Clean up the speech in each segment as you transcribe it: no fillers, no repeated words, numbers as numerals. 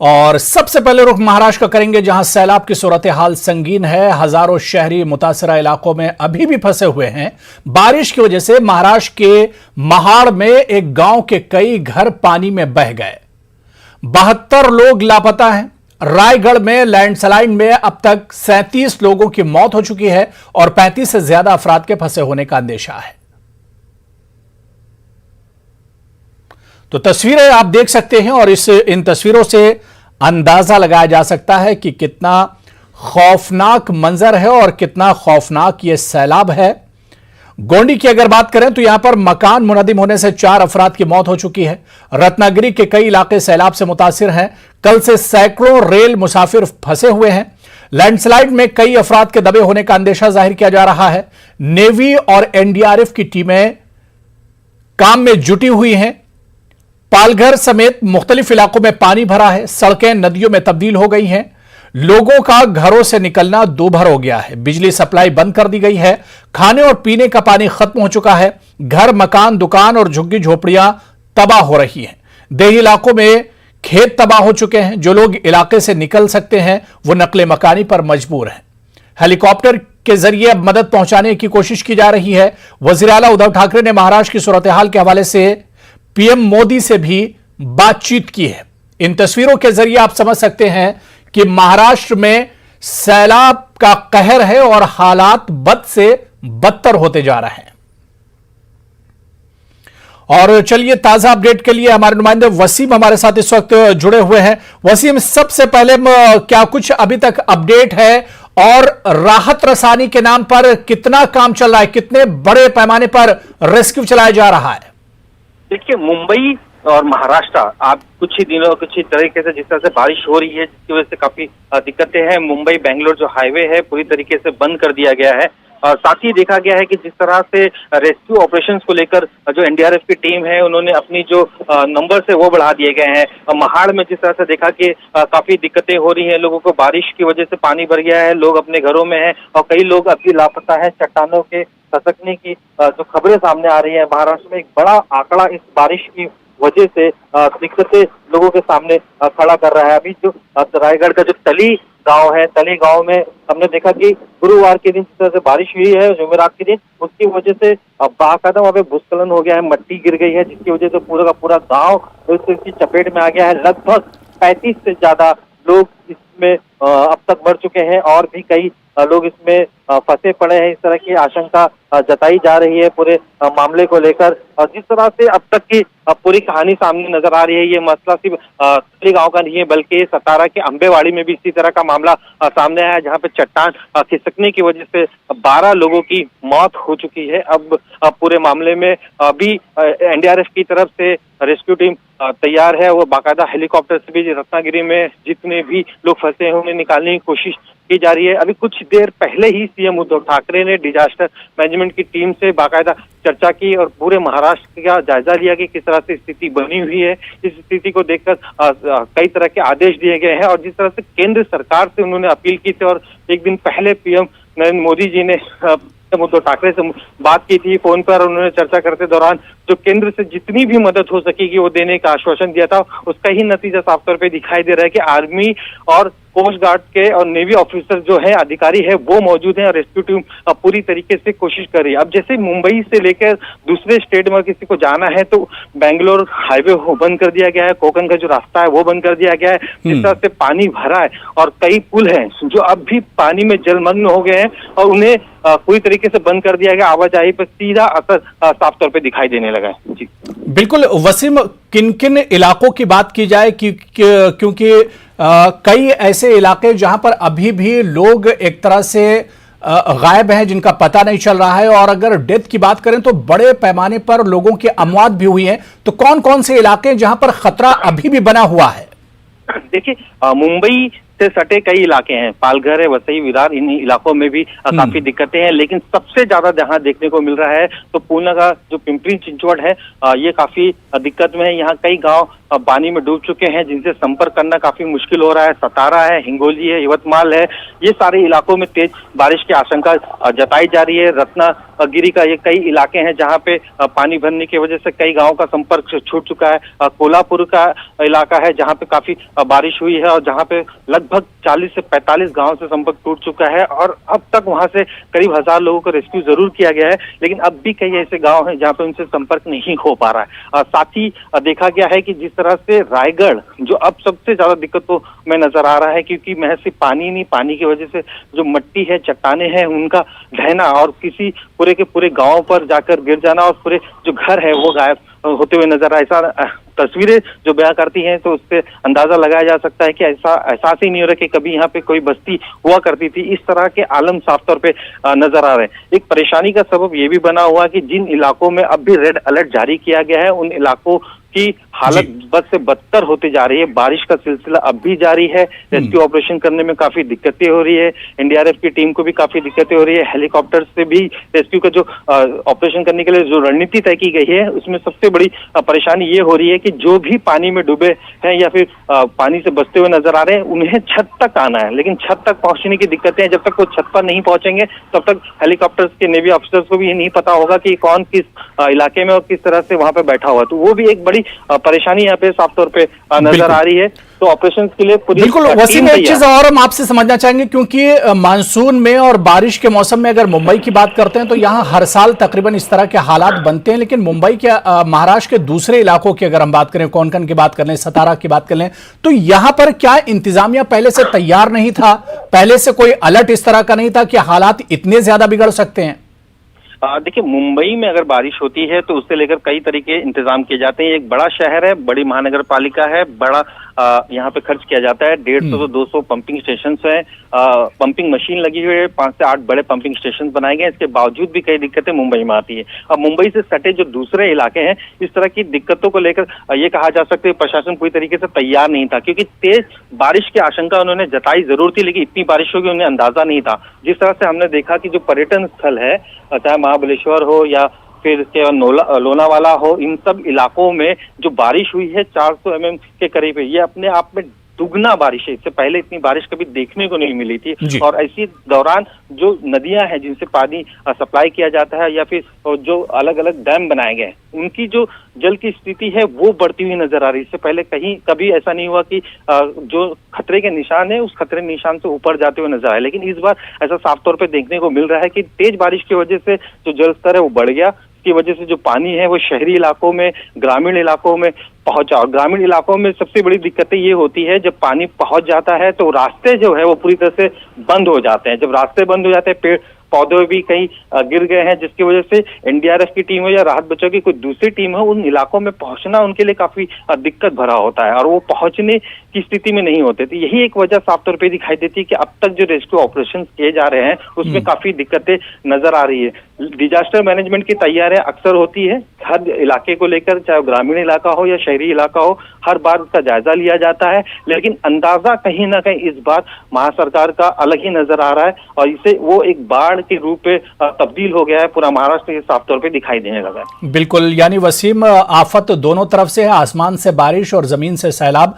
और सबसे पहले रुख महाराष्ट्र का करेंगे, जहां सैलाब की सूरत हाल संगीन है। हजारों शहरी मुतासरा इलाकों में अभी भी फंसे हुए हैं। बारिश की वजह से महाराष्ट्र के महाड़ में एक गांव के कई घर पानी में बह गए। 72 लोग लापता हैं। रायगढ़ में लैंडस्लाइड में अब तक 37 लोगों की मौत हो चुकी है और 35 से ज्यादा अफराद के फंसे होने का अंदेशा है। तो तस्वीरें आप देख सकते हैं और इन तस्वीरों से अंदाजा लगाया जा सकता है कि कितना खौफनाक मंजर है और कितना खौफनाक यह सैलाब है। गोंडी की अगर बात करें तो यहां पर मकान मुनहदिम होने से 4 अफराद की मौत हो चुकी है। रत्नागिरी के कई इलाके सैलाब से मुतासिर हैं। कल से सैकड़ों रेल मुसाफिर फंसे हुए हैं। लैंडस्लाइड में कई अफराद के दबे होने का अंदेशा जाहिर किया जा रहा है। नेवी और एनडीआरएफ की टीमें काम में जुटी हुई हैं। पालघर समेत मुख्तलिफ इलाकों में पानी भरा है। सड़कें नदियों में तब्दील हो गई हैं। लोगों का घरों से निकलना दूभर हो गया है। बिजली सप्लाई बंद कर दी गई है। खाने और पीने का पानी खत्म हो चुका है। घर, मकान, दुकान और झुग्गी झोपड़ियां तबाह हो रही हैं। देही इलाकों में खेत तबाह हो चुके हैं। जो लोग इलाके से निकल सकते हैं वो नकले मकानी पर मजबूर हैं। हेलीकॉप्टर के जरिए अब मदद पहुंचाने की कोशिश की जा रही है। वजीर आला उद्धव ठाकरे ने महाराष्ट्र की सूरत हाल के हवाले से पीएम मोदी से भी बातचीत की है। इन तस्वीरों के जरिए आप समझ सकते हैं कि महाराष्ट्र में सैलाब का कहर है और हालात बद से बदतर होते जा रहे हैं। और चलिए, ताजा अपडेट के लिए हमारे नुमाइंदे वसीम हमारे साथ इस वक्त जुड़े हुए हैं। वसीम, सबसे पहले क्या कुछ अभी तक अपडेट है और राहत रसानी के नाम पर कितना काम चल रहा है? कितने बड़े पैमाने पर रेस्क्यू चलाया जा रहा है? देखिए, मुंबई और महाराष्ट्र आप कुछ ही तरीके से जिस तरह से बारिश हो रही है, जिसकी वजह से काफी दिक्कतें हैं। मुंबई बेंगलोर जो हाईवे है पूरी तरीके से बंद कर दिया गया है। और साथ ही देखा गया है कि जिस तरह से रेस्क्यू ऑपरेशंस को लेकर जो एनडीआरएफ की टीम है उन्होंने अपनी जो नंबर्स है वो बढ़ा दिए गए हैं। महाड़ में जिस तरह से देखा कि काफी दिक्कतें हो रही हैं, लोगों को बारिश की वजह से पानी भर गया है, लोग अपने घरों में हैं और कई लोग अभी लापता है। चट्टानों के खसकने की जो खबरें सामने आ रही है, महाराष्ट्र में एक बड़ा आंकड़ा इस बारिश की वजह से दिक्कतें लोगों के सामने खड़ा कर रहा है। अभी जो रायगढ़ का जो तली गांव है, तली गांव में हमने देखा कि गुरुवार के दिन जिस तरह से बारिश हुई है, जुमेरात के दिन, उसकी वजह से बाकायदा वहां पे भूस्खलन हो गया है, मट्टी गिर गई है, जिसकी वजह से पूरा का पूरा गांव इसकी चपेट में आ गया है। लगभग 35 से ज्यादा लोग इसमें अब तक मर चुके हैं और भी कई लोग इसमें फंसे पड़े हैं। इस तरह की आशंका जताई जा रही है पूरे मामले को लेकर। और जिस तरह से अब तक की पूरी कहानी सामने नजर आ रही है, ये मसला सिर्फ तली गांव का नहीं है बल्कि सतारा के अंबेवाड़ी में भी इसी तरह का मामला सामने आया है, जहां पे चट्टान खिसकने की वजह से 12 लोगों की मौत हो चुकी है। अब पूरे मामले में अभी एनडीआरएफ की तरफ से रेस्क्यू टीम तैयार है। वो बाकायदा हेलीकॉप्टर से भी रत्नागिरी में जितने भी लोग फंसे हैं उन्हें निकालने की कोशिश की जा रही है। अभी कुछ देर पहले ही सीएम उद्धव ठाकरे ने डिजास्टर मैनेजमेंट की टीम से बाकायदा चर्चा की और पूरे महाराष्ट्र का जायजा लिया कि किस तरह से स्थिति बनी हुई है। इस स्थिति को देखकर कई तरह के आदेश दिए गए हैं और जिस तरह से केंद्र सरकार से उन्होंने अपील की थी और एक दिन पहले पीएम नरेंद्र मोदी जी ने उद्धव ठाकरे से बात की थी फोन पर। उन्होंने चर्चा करते दौरान जो केंद्र से जितनी भी मदद हो सकेगी वो देने का आश्वासन दिया था। उसका ही नतीजा साफ तौर पे दिखाई दे रहा है कि आर्मी और कोस्ट गार्ड के और नेवी ऑफिसर जो है, अधिकारी है, वो मौजूद हैं और रेस्क्यू टीम पूरी तरीके से कोशिश कर रही है। अब जैसे मुंबई से लेकर दूसरे स्टेट में किसी को जाना है तो बेंगलोर हाईवे बंद कर दिया गया है, कोकण का जो रास्ता है वो बंद कर दिया गया है। जिस तरह से पानी भरा है और कई पुल हैं जो अब भी पानी में जलमग्न हो गए हैं और उन्हें पूरी तरीके से बंद कर दिया गया। आवाजाही पर सीधा असर साफ तौर पर दिखाई देने लगा है। जी बिल्कुल वसीम, किन किन इलाकों की बात की जाए क्योंकि कई ऐसे इलाके जहां पर अभी भी लोग एक तरह से गायब हैं, जिनका पता नहीं चल रहा है, और अगर डेथ की बात करें तो बड़े पैमाने पर लोगों की अमवात भी हुई है। तो कौन कौन से इलाके जहां पर खतरा अभी भी बना हुआ है? देखिए, मुंबई से सटे कई इलाके हैं, पालघर है, वसई, विरार, इन इलाकों में भी काफी दिक्कतें हैं। लेकिन सबसे ज्यादा जहां देखने को मिल रहा है तो पूना का जो पिंपरी चिंचवड है, ये काफी दिक्कत में है। यहाँ कई गांव पानी में डूब चुके हैं, जिनसे संपर्क करना काफी मुश्किल हो रहा है। सतारा है, हिंगोली है, यवतमाल है, ये सारे इलाकों में तेज बारिश की आशंका जताई जा रही है। रत्नागिरी का ये कई इलाके हैं जहां पे पानी भरने की वजह से कई गांवों का संपर्क छूट चुका है। कोल्हापुर का इलाका है जहां पे काफी बारिश हुई है और जहां पे लगभग 40 से 45 गांव से संपर्क टूट चुका है और अब तक वहां से करीब 1000 लोगों को रेस्क्यू जरूर किया गया है, लेकिन अब भी कई ऐसे गांव हैं जहां पे उनसे संपर्क नहीं हो पा रहा है। साथ ही देखा गया है कि जिस तरह से रायगढ़ जो अब सबसे ज्यादा दिक्कतों में नजर आ रहा है, क्योंकि महज सिर्फ पानी नहीं, पानी की वजह से जो मिट्टी है, चट्टाने हैं, उनका ढहना और किसी पूरे के पूरे गांव पर जाकर गिर जाना और पूरे जो घर है वो गायब होते हुए नजर आए। ऐसा तस्वीरें जो बयां करती हैं तो उससे अंदाजा लगाया जा सकता है कि ऐसा एहसास ही नहीं हो रहा कि कभी यहाँ पे कोई बस्ती हुआ करती थी। इस तरह के आलम साफ तौर पे नजर आ रहे हैं। एक परेशानी का सबब ये भी बना हुआ कि जिन इलाकों में अब भी रेड अलर्ट जारी किया गया है, उन इलाकों की हालत बद से बदतर होती जा रही है। बारिश का सिलसिला अब भी जारी है। रेस्क्यू ऑपरेशन करने में काफी दिक्कतें हो रही है। एनडीआरएफ की टीम को भी काफी दिक्कतें हो रही है। हेलीकॉप्टर से भी रेस्क्यू का जो ऑपरेशन करने के लिए जो रणनीति तय की गई है, उसमें सबसे बड़ी परेशानी ये हो रही है कि जो भी पानी में डूबे हैं या फिर पानी से बचते हुए नजर आ रहे हैं, उन्हें छत तक आना है, लेकिन छत तक पहुंचने की दिक्कतें हैं। जब तक वो छत पर नहीं पहुंचेंगे तब तक हेलीकॉप्टर्स के नेवी ऑफिसर्स को भी ये नहीं पता होगा कि कौन किस इलाके में और किस तरह से वहां पे बैठा हुआ। तो वो भी एक बड़ी परेशानी यहाँ पे साफ तौर पे नजर आ रही है। तो ऑपरेशन के लिए पूरी बिल्कुल वसीम, एक चीज और हम आपसे समझना चाहेंगे, क्योंकि मानसून में और बारिश के मौसम में अगर मुंबई की बात करते हैं तो यहाँ हर साल तकरीबन इस तरह के हालात बनते हैं, लेकिन मुंबई के महाराष्ट्र के दूसरे इलाकों की अगर हम बात करें, कोंकण की बात कर लें, सतारा की बात कर लें, तो यहाँ पर क्या इंतजामिया पहले से तैयार नहीं था? पहले से कोई अलर्ट इस तरह का नहीं था कि हालात इतने ज्यादा बिगड़ सकते हैं? देखिए, मुंबई में अगर बारिश होती है तो उससे लेकर कई तरीके इंतजाम किए जाते हैं। एक बड़ा शहर है, बड़ी महानगर पालिका है, बड़ा यहाँ पे खर्च किया जाता है। 150 से 200 पंपिंग स्टेशन है, पंपिंग मशीन लगी हुई है, 5 से 8 बड़े पंपिंग स्टेशन बनाए गए। इसके बावजूद भी कई दिक्कतें मुंबई में आती है। अब मुंबई से सटे जो दूसरे इलाके हैं, इस तरह की दिक्कतों को लेकर ये कहा जा सकता है प्रशासन पूरी तरीके से तैयार नहीं था, क्योंकि तेज बारिश की आशंका उन्होंने जताई जरूर थी, लेकिन इतनी बारिश होगी उन्हें अंदाजा नहीं था। जिस तरह से हमने देखा कि जो पर्यटन स्थल है, चाहे महाबलेश्वर हो या फिर लोनावाला हो, इन सब इलाकों में जो बारिश हुई है 400 mm के करीब है। ये अपने आप में दुगना बारिश है। इससे पहले इतनी बारिश कभी देखने को नहीं मिली थी। और इसी दौरान जो नदियां हैं जिनसे पानी सप्लाई किया जाता है या फिर जो अलग अलग डैम बनाए गए, उनकी जो जल की स्थिति है वो बढ़ती हुई नजर आ रही है। इससे पहले कहीं कभी ऐसा नहीं हुआ कि जो खतरे के निशान है उस खतरे निशान से ऊपर जाते हुए नजर आए, लेकिन इस बार ऐसा साफ तौर पर देखने को मिल रहा है कि तेज बारिश की वजह से जो जल स्तर है वो बढ़ गया। की वजह से जो पानी है वो शहरी इलाकों में, ग्रामीण इलाकों में पहुंचा। और ग्रामीण इलाकों में सबसे बड़ी दिक्कतें ये होती है, जब पानी पहुंच जाता है तो रास्ते जो है वो पूरी तरह से बंद हो जाते हैं। जब रास्ते बंद हो जाते हैं, पेड़ पौधे भी कहीं गिर गए हैं, जिसकी वजह से एनडीआरएफ की टीम हो या राहत बचाव की कोई दूसरी टीम हो, उन इलाकों में पहुंचना उनके लिए काफी दिक्कत भरा होता है और वो पहुंचने की स्थिति में नहीं होते। तो यही एक वजह साफ तौर पे दिखाई देती है कि अब तक जो रेस्क्यू ऑपरेशन किए जा रहे हैं उसमें काफी दिक्कतें नजर आ रही है। डिजास्टर मैनेजमेंट की तैयारियां अक्सर होती है हर इलाके को लेकर, चाहे ग्रामीण इलाका हो या शहरी इलाका हो, हर बार उसका जायजा लिया जाता है, लेकिन अंदाजा कहीं ना कहीं इस बार महासरकार का अलग ही नजर आ रहा है और इसे वो एक बाढ़ के रूप में तब्दील हो गया है। पूरा महाराष्ट्र साफ तौर पे दिखाई देने लगा है। बिल्कुल, यानी वसीम, आफत दोनों तरफ से है, आसमान से बारिश और जमीन से सैलाब।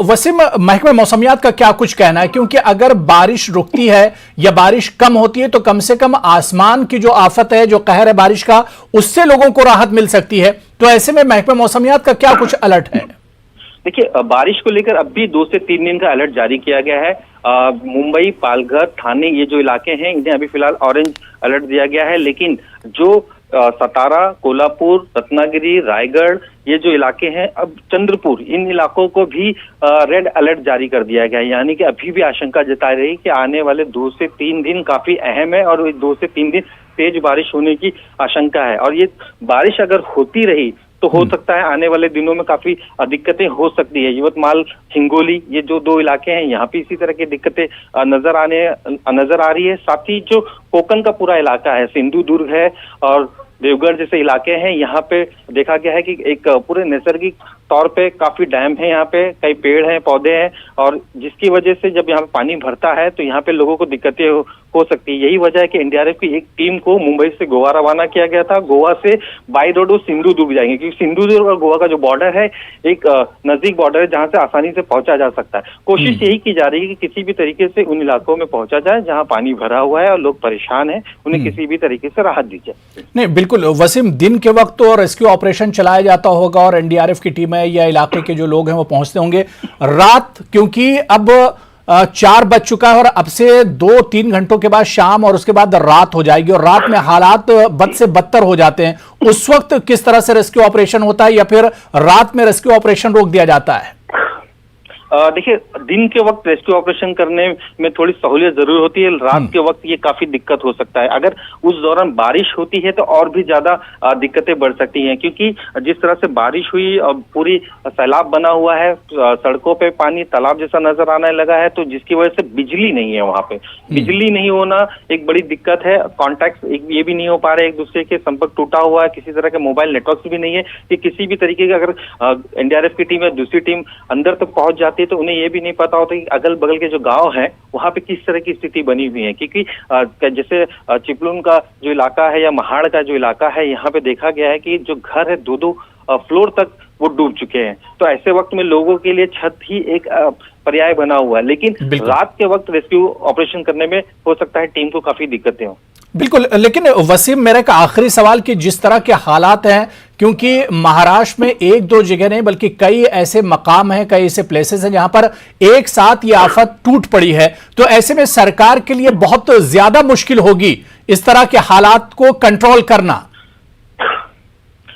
वसीम, महकमे मौसमियात का क्या कुछ कहना है, क्योंकि अगर बारिश रुकती है या बारिश कम होती है तो कम से कम आसमान की जो आफत है, जो कहर है बारिश का, उससे लोगों को राहत मिल सकती है। तो ऐसे में महकमे मौसमियात का क्या कुछ अलर्ट है? देखिए, बारिश को लेकर अब भी 2 से 3 दिन का अलर्ट जारी किया गया है। मुंबई, पालघर, ठाणे, ये जो इलाके हैं इन्हें अभी फिलहाल ऑरेंज अलर्ट दिया गया है, लेकिन जो सतारा, कोल्हापुर, रत्नागिरी, रायगढ़, ये जो इलाके हैं, अब चंद्रपुर, इन इलाकों को भी रेड अलर्ट जारी कर दिया गया है। यानी कि अभी भी आशंका जताई रही कि आने वाले 2 से 3 दिन काफी अहम है और 2 से 3 दिन तेज बारिश होने की आशंका है। और ये बारिश अगर होती रही तो हो सकता है आने वाले दिनों में काफी दिक्कतें हो सकती है। यवतमाल, हिंगोली, ये जो 2 इलाके हैं, यहाँ पे इसी तरह की दिक्कतें नजर आ रही है। साथ ही जो कोंकण का पूरा इलाका है, सिंधुदुर्ग है और देवगढ़ जैसे इलाके हैं, यहाँ पे देखा गया है कि एक पूरे नैसर्गिक तौर पे काफी डैम है, यहाँ पे कई पेड़ हैं, पौधे हैं, और जिसकी वजह से जब यहाँ पे पानी भरता है तो यहाँ पे लोगों को दिक्कतें हो सकती है। यही वजह है कि एनडीआरएफ की एक टीम को मुंबई से गोवा रवाना किया गया था। गोवा से बाई रोड वो सिंधुदुर्ग जाएंगे, क्योंकि सिंधुदुर्ग और गोवा का जो बॉर्डर है एक नजदीक बॉर्डर है जहां से आसानी से पहुंचा जा सकता है। कोशिश यही की जा रही है कि किसी भी तरीके से उन इलाकों में पहुंचा जाए जहां पानी भरा हुआ है और लोग परेशान हैं, उन्हें किसी भी तरीके से राहत दी जाए। नहीं, बिल्कुल वसीम, दिन के वक्त तो रेस्क्यू ऑपरेशन चलाया जाता होगा और एनडीआरएफ की टीम है या इलाके के जो लोग हैं वो पहुंचते होंगे। रात, क्योंकि अब 4 बज चुका है और अब से 2-3 घंटों के बाद शाम और उसके बाद रात हो जाएगी और रात में हालात बद से बदतर हो जाते हैं। उस वक्त किस तरह से रेस्क्यू ऑपरेशन होता है या फिर रात में रेस्क्यू ऑपरेशन रोक दिया जाता है? देखिए, दिन के वक्त रेस्क्यू ऑपरेशन करने में थोड़ी सहूलियत जरूर होती है, रात के वक्त ये काफी दिक्कत हो सकता है। अगर उस दौरान बारिश होती है तो और भी ज्यादा दिक्कतें बढ़ सकती हैं, क्योंकि जिस तरह से बारिश हुई पूरी सैलाब बना हुआ है, सड़कों पे पानी तालाब जैसा नजर आने लगा है, तो जिसकी वजह से बिजली नहीं है वहां पे। बिजली नहीं होना एक बड़ी दिक्कत है। कॉन्टैक्ट ये भी नहीं हो पा रहे, एक दूसरे के संपर्क टूटा हुआ है, किसी तरह के मोबाइल नेटवर्क भी नहीं है कि किसी भी तरीके का अगर एनडीआरएफ की टीम या दूसरी टीम अंदर तक पहुंच जाती है तो उन्हें ये भी नहीं पता होता कि अगल बगल के जो गांव हैं वहां पे किस तरह की स्थिति बनी हुई है। क्योंकि जैसे चिपलून का जो इलाका है या महाड़ का जो इलाका है, यहाँ पे देखा गया है कि जो घर है 2-2 फ्लोर तक वो डूब चुके हैं। तो ऐसे वक्त में लोगों के लिए छत ही एक पर्याय बना हुआ है, लेकिन रात के वक्त रेस्क्यू ऑपरेशन करने में हो सकता है टीम को काफी दिक्कतें हों। बिल्कुल, लेकिन वसीम, मेरा एक आखिरी सवाल कि जिस तरह के हालात हैं, क्योंकि महाराष्ट्र में 1-2 जगह नहीं बल्कि कई ऐसे मकाम हैं, कई ऐसे प्लेसेस हैं जहां पर एक साथ ये आफत टूट पड़ी है, तो ऐसे में सरकार के लिए बहुत ज्यादा मुश्किल होगी इस तरह के हालात को कंट्रोल करना।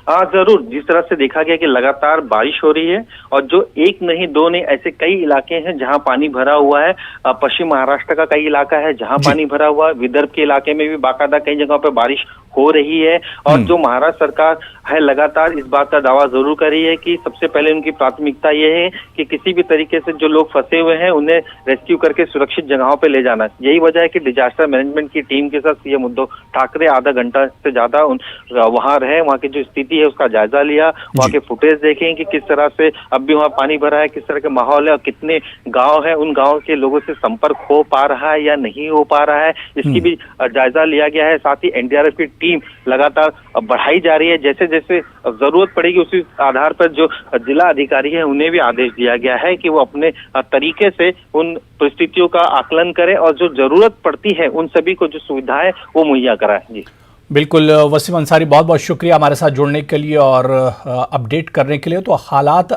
हाँ जरूर, जिस तरह से देखा गया कि लगातार बारिश हो रही है और जो एक नहीं दो नहीं ऐसे कई इलाके हैं जहां पानी भरा हुआ है। पश्चिम महाराष्ट्र का कई इलाका है जहां पानी भरा हुआ है, विदर्भ के इलाके में भी बाकायदा कई जगहों पर बारिश हो रही है। और जो महाराष्ट्र सरकार है लगातार इस बात का दावा जरूर कर रही है कि सबसे पहले उनकी प्राथमिकता ये है कि किसी भी तरीके से जो लोग फंसे हुए हैं उन्हें रेस्क्यू करके सुरक्षित जगहों पे ले जाना। यही वजह है कि डिजास्टर मैनेजमेंट की टीम के साथ सीएम उद्धव ठाकरे आधा घंटा से ज्यादा वहां रहे, वहां की जो स्थिति है उसका जायजा लिया, वहां के फुटेज देखें कि किस तरह से अब भी वहां पानी भरा है, किस तरह का माहौल है और कितने गाँव है, उन गाँव के लोगों से संपर्क हो पा रहा है या नहीं हो पा रहा है, इसकी भी जायजा लिया गया है। साथ ही एनडीआरएफ की टीम लगातार बढ़ाई जा रही है। जैसे जैसे जरूरत पड़ेगी उसी आधार पर जो जिला अधिकारी है उन्हें भी आदेश दिया गया है कि वो अपने तरीके से उन परिस्थितियों का आकलन करें और जो जरूरत पड़ती है उन सभी को जो सुविधाएं वो मुहैया कराएं। जी बिल्कुल वसीम अंसारी, बहुत बहुत शुक्रिया हमारे साथ जुड़ने के लिए और अपडेट करने के लिए। तो हालात